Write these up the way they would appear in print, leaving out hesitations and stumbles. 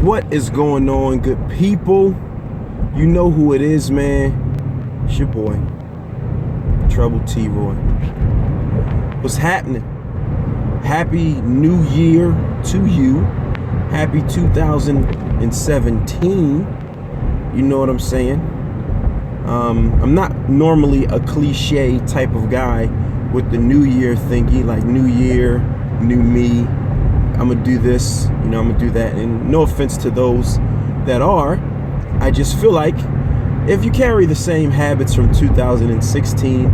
What is going on, good people? You know who it is, man. It's your boy, Trouble T-Roy. What's happening? Happy New Year to you. Happy 2017. You know what I'm saying? I'm not normally a cliche type of guy with the New Year thingy, like New Year, new me. I'm gonna do this, I'm gonna do that. And no offense to those that are, I just feel like if you carry the same habits from 2016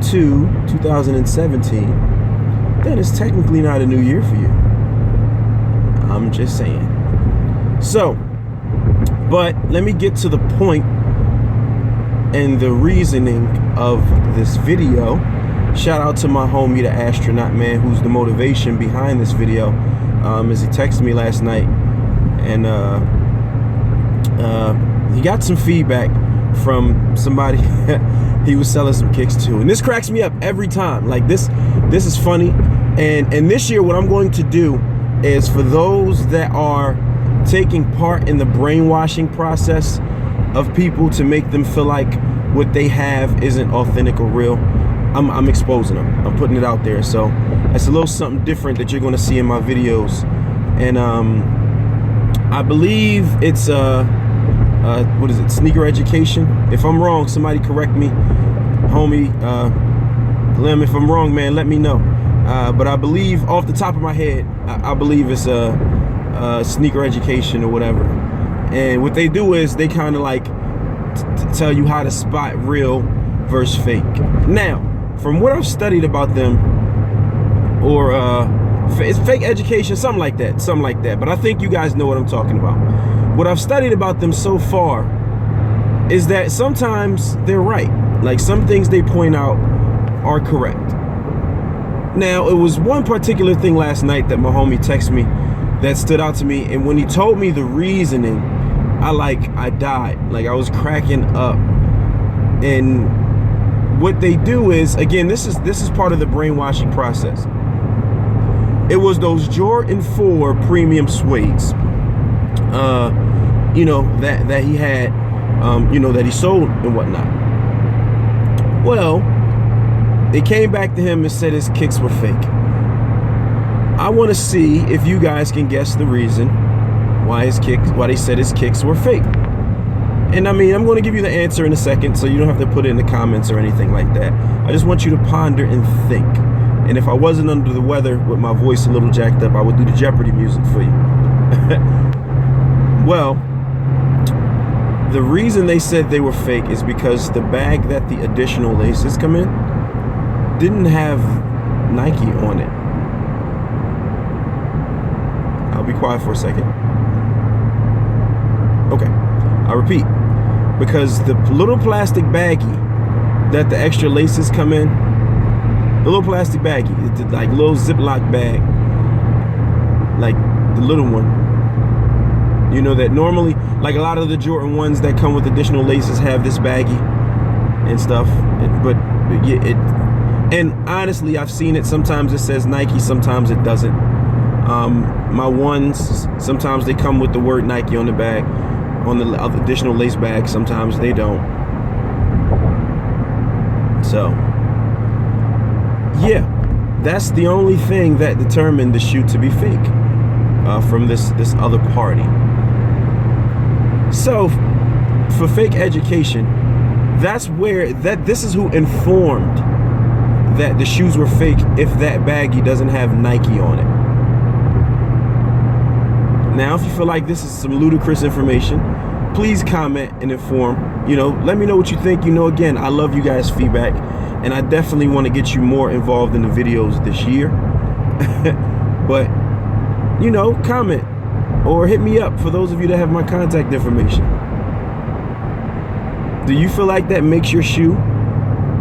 to 2017, then it's technically not a new year for you. I'm just saying. So, but let me get to the point and the reasoning of this video. Shout out to my homie, the astronaut man, who's the motivation behind this video. As he texted me last night, and he got some feedback from somebody he was selling some kicks to, and this cracks me up every time. Like this is funny. And this year, what I'm going to do is, for those that are taking part in the brainwashing process of people to make them feel like what they have isn't authentic or real, I'm exposing them. I'm putting it out there. So it's a little something different that you're going to see in my videos. And I believe it's what is it, sneaker education? If I'm wrong, somebody correct me, homie. Lem, if I'm wrong, man, let me know. But I believe, off the top of my head, I believe it's sneaker education or whatever. And what they do is they kind of like tell you how to spot real versus fake. Now, from what I've studied about them, or it's fake education, something like that. But I think you guys know what I'm talking about. What I've studied about them so far is that sometimes they're right. Like, some things they point out are correct. Now, it was one particular thing last night that my homie texted me that stood out to me, and when he told me the reasoning, I died. Like, I was cracking up. And what they do is, again, this is part of the brainwashing process. It was those Jordan 4 premium suedes, that he had, that he sold and whatnot. Well, they came back to him and said his kicks were fake. I want to see if you guys can guess the reason why they said his kicks were fake. And I mean, I'm going to give you the answer in a second, so you don't have to put it in the comments or anything like that. I just want you to ponder and think. And if I wasn't under the weather with my voice a little jacked up, I would do the Jeopardy music for you. Well, the reason they said they were fake is because the bag that the additional laces come in didn't have Nike on it. I'll be quiet for a second. Okay, I repeat. Because the little plastic baggie that the extra laces come in, the little plastic baggie, it's like little Ziploc bag, like the little one, that normally, like a lot of the Jordan ones that come with additional laces have this baggie and stuff. And honestly, I've seen it. Sometimes it says Nike, sometimes it doesn't. My ones, sometimes they come with the word Nike on the bag, on the additional lace bag. Sometimes they don't. So yeah, that's the only thing that determined the shoe to be fake, from this other party. So for fake education, that's where this is who informed that the shoes were fake if that baggie doesn't have Nike on it. Now, if you feel like this is some ludicrous information, please comment and inform. Let me know what you think. Again, I love you guys' feedback, and I definitely want to get you more involved in the videos this year. But, comment or hit me up, for those of you that have my contact information. Do you feel like that makes your shoe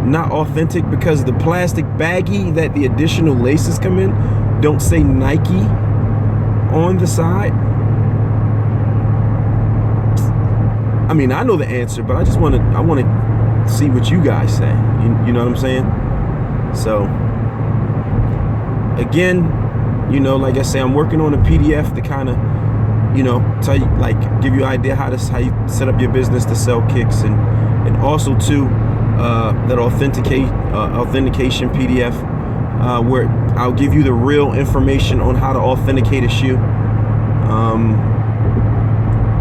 not authentic because the plastic baggie that the additional laces come in don't say Nike on the side? I mean, I know the answer, but I want to see what you guys say. You know what I'm saying? So again, like I say, I'm working on a PDF to kind of you know, tell you, like, give you an idea how you set up your business to sell kicks, and also too that authentication PDF where I'll give you the real information on how to authenticate a shoe.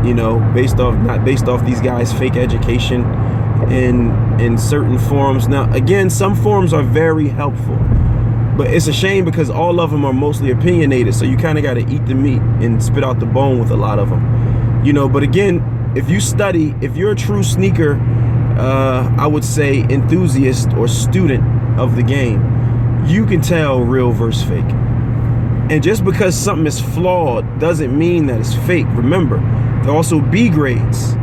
You know, not based off these guys' fake education in certain forums. Now, again, some forums are very helpful, but it's a shame because all of them are mostly opinionated. So you kind of got to eat the meat and spit out the bone with a lot of them. You know, but again, if you study, if you're a true sneaker, I would say enthusiast or student of the game, you can tell real versus fake. And just because something is flawed doesn't mean that it's fake. Remember, there are also B grades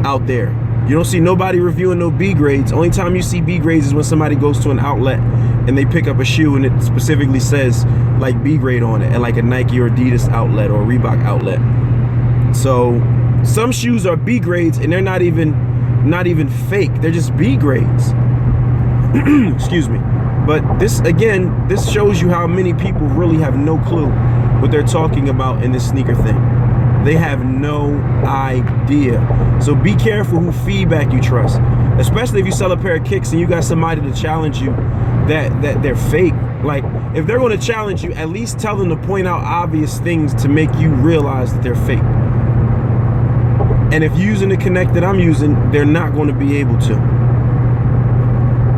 out there. You don't see nobody reviewing no B grades. Only time you see B grades is when somebody goes to an outlet and they pick up a shoe and it specifically says like B grade on it, and like a Nike or Adidas outlet or Reebok outlet. So some shoes are B grades and they're not even fake. They're just B grades. Excuse me. But this, again, this shows you how many people really have no clue what they're talking about in this sneaker thing. They have no idea. So be careful who feedback you trust, especially if you sell a pair of kicks and you got somebody to challenge you that they're fake. Like, if they're going to challenge you, at least tell them to point out obvious things to make you realize that they're fake. And if you're using the Connect that I'm using, they're not going to be able to.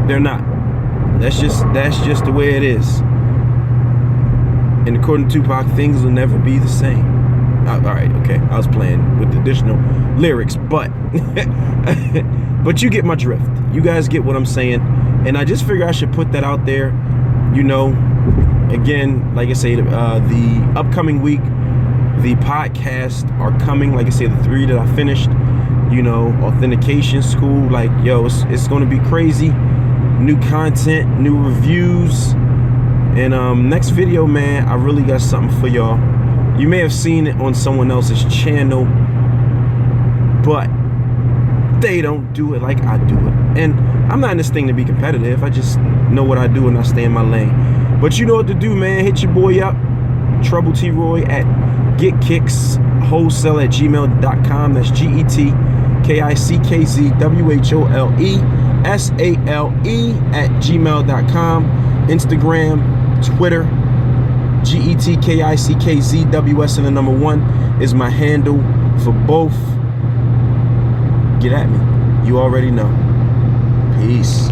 They're not. That's just the way it is. And according to Tupac, things will never be the same. All right, okay. I was playing with the additional lyrics, but but you get my drift. You guys get what I'm saying. And I just figure I should put that out there. You know, again, like I say, the upcoming week, the podcasts are coming. Like I say, the 3 that I finished, you know, authentication school. Like, yo, it's going to be crazy. New content, new reviews, and next video, man, I really got something for y'all. You may have seen it on someone else's channel, but they don't do it like I do it. And I'm not in this thing to be competitive. I just know what I do and I stay in my lane. But you know what to do, man. Hit your boy up, Trouble T Roy at getkickswholesale@gmail.com. That's GETKICKZWHOLESALE@gmail.com. Instagram, Twitter, GETKICKZWS and the number 1 is my handle for both. Get at me. You already know. Peace.